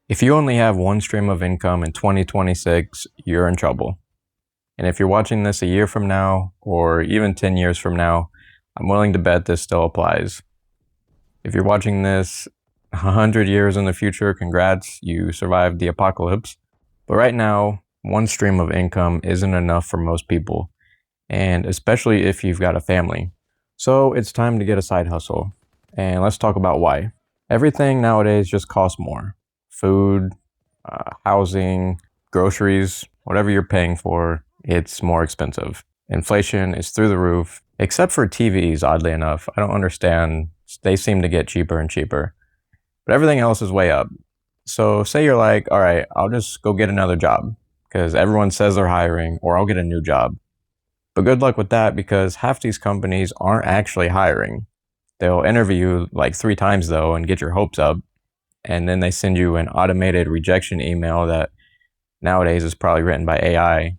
If you only have one stream of income in 2026, you're in trouble. And if you're watching this a year from now, or even 10 years from now, I'm willing to bet this still applies. If you're watching this 100 years in the future, congrats, you survived the apocalypse. But right now, one stream of income isn't enough for most people, and especially if you've got a family. So it's time to get a side hustle. And let's talk about why. Everything nowadays just costs more. Food, housing, groceries, whatever you're paying for, it's more expensive. Inflation is through the roof, except for TVs, oddly enough. I don't understand. They seem to get cheaper and cheaper. But everything else is way up. So say you're like, all right, I'll just go get another job because everyone says they're hiring, or I'll get a new job. But good luck with that, because half these companies aren't actually hiring. They'll interview you like 3 times though and get your hopes up. And then they send you an automated rejection email that nowadays is probably written by AI.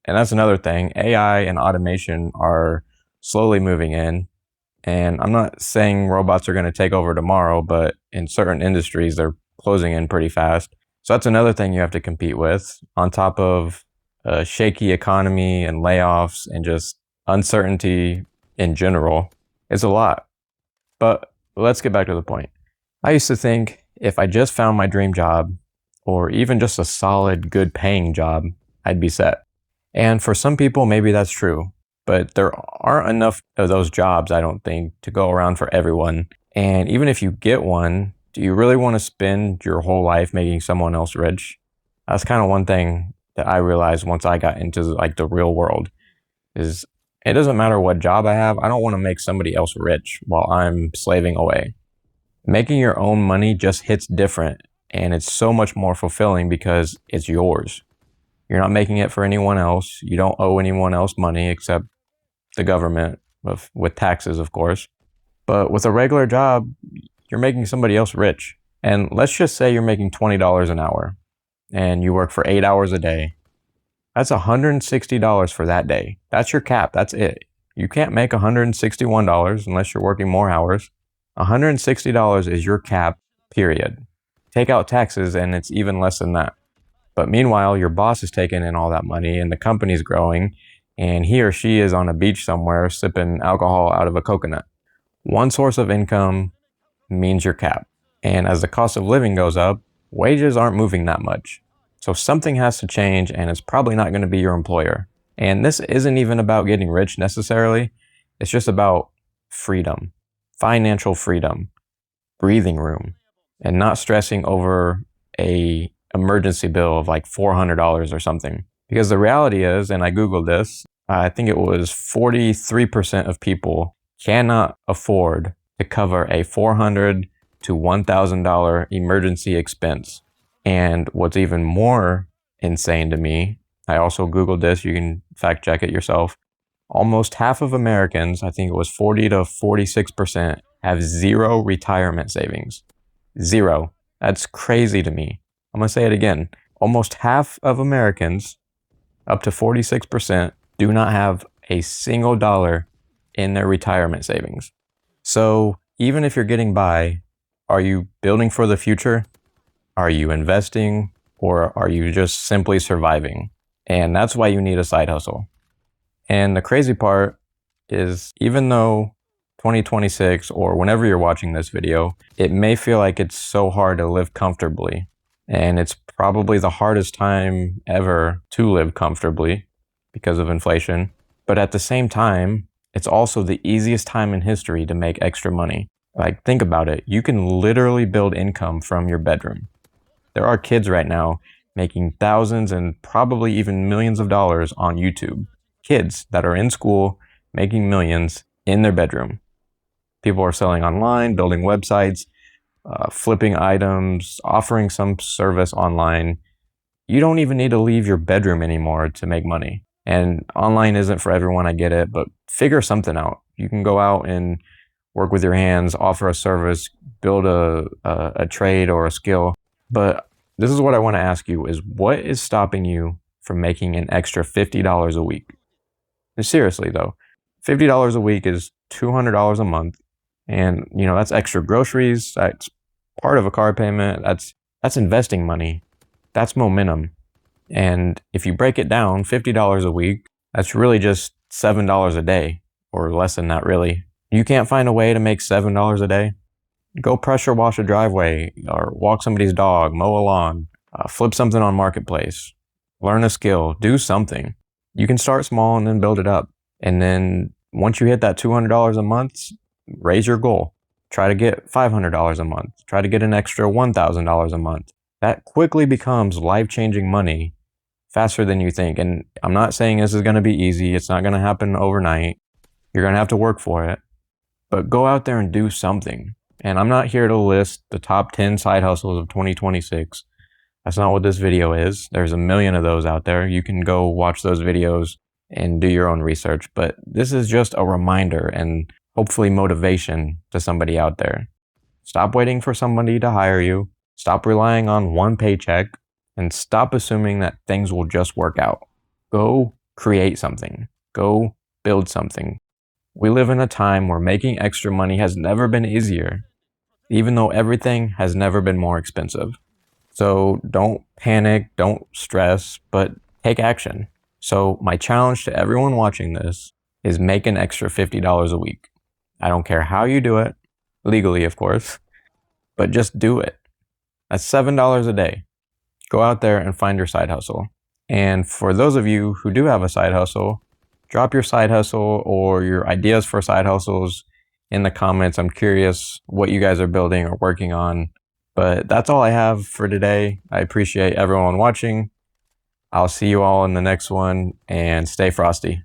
And that's another thing. AI and automation are slowly moving in. And I'm not saying robots are going to take over tomorrow, but in certain industries, they're closing in pretty fast. So that's another thing you have to compete with, on top of a shaky economy and layoffs and just uncertainty in general. It's a lot. But let's get back to the point. I used to think if I just found my dream job, or even just a solid, good paying job, I'd be set. And for some people, maybe that's true. But there aren't enough of those jobs, I don't think, to go around for everyone. And even if you get one, do you really want to spend your whole life making someone else rich? That's kind of one thing that I realized once I got into like the real world, is it doesn't matter what job I have. I don't want to make somebody else rich while I'm slaving away. Making your own money just hits different, and it's so much more fulfilling because it's yours. You're not making it for anyone else. You don't owe anyone else money except the government, with taxes, of course. But with a regular job, you're making somebody else rich. And let's just say you're making $20 an hour and you work for 8 hours a day. That's $160 for that day. That's your cap. That's it. You can't make $161 unless you're working more hours. $160 is your cap, period. Take out taxes and it's even less than that. But meanwhile, your boss is taking in all that money and the company's growing, and he or she is on a beach somewhere sipping alcohol out of a coconut. One source of income means your cap. And as the cost of living goes up, wages aren't moving that much. So something has to change, and it's probably not going to be your employer. And this isn't even about getting rich necessarily. It's just about freedom, financial freedom, breathing room, and not stressing over a emergency bill of like $400 or something. Because the reality is, and I Googled this, I think it was 43% of people cannot afford to cover a $400 to $1,000 emergency expense. And what's even more insane to me, I also Googled this, you can fact check it yourself. Almost half of Americans, I think it was 40 to 46%, have zero retirement savings. Zero. That's crazy to me. I'm going to say it again. Almost half of Americans, up to 46%, do not have a single dollar in their retirement savings. So even if you're getting by, are you building for the future? Are you investing? Or are you just simply surviving? And that's why you need a side hustle. And the crazy part is, even though 2026, or whenever you're watching this video, it may feel like it's so hard to live comfortably. And it's probably the hardest time ever to live comfortably because of inflation. But at the same time, it's also the easiest time in history to make extra money. Like, think about it. You can literally build income from your bedroom. There are kids right now making thousands and probably even millions of dollars on YouTube. Kids that are in school making millions in their bedroom. People are selling online, building websites, flipping items, offering some service online. You don't even need to leave your bedroom anymore to make money. And online isn't for everyone, I get it, but figure something out. You can go out and work with your hands, offer a service, build a trade or a skill. But this is what I want to ask you, is what is stopping you from making an extra $50 a week? And seriously though, $50 a week is $200 a month. And, that's extra groceries. That's part of a car payment. That's That's investing money. That's momentum. And if you break it down, $50 a week, that's really just $7 a day, or less than that really. You can't find a way to make $7 a day? Go pressure wash a driveway, or walk somebody's dog, mow a lawn, flip something on Marketplace, learn a skill, do something. You can start small and then build it up. And then once you hit that $200 a month, raise your goal. Try to get $500 a month. Try to get an extra $1,000 a month. That quickly becomes life-changing money faster than you think. And I'm not saying this is going to be easy. It's not going to happen overnight. You're going to have to work for it. But go out there and do something. And I'm not here to list the top 10 side hustles of 2026. That's not what this video is. There's a million of those out there. You can go watch those videos and do your own research. But this is just a reminder and hopefully motivation to somebody out there. Stop waiting for somebody to hire you. Stop relying on one paycheck, and stop assuming that things will just work out. Go create something. Go build something. We live in a time where making extra money has never been easier, even though everything has never been more expensive. So don't panic, don't stress, but take action. So my challenge to everyone watching this is make an extra $50 a week. I don't care how you do it, legally of course, but just do it. That's $7 a day. Go out there and find your side hustle. And for those of you who do have a side hustle, drop your side hustle or your ideas for side hustles in the comments. I'm curious what you guys are building or working on. But that's all I have for today. I appreciate everyone watching. I'll see you all in the next one, and stay frosty.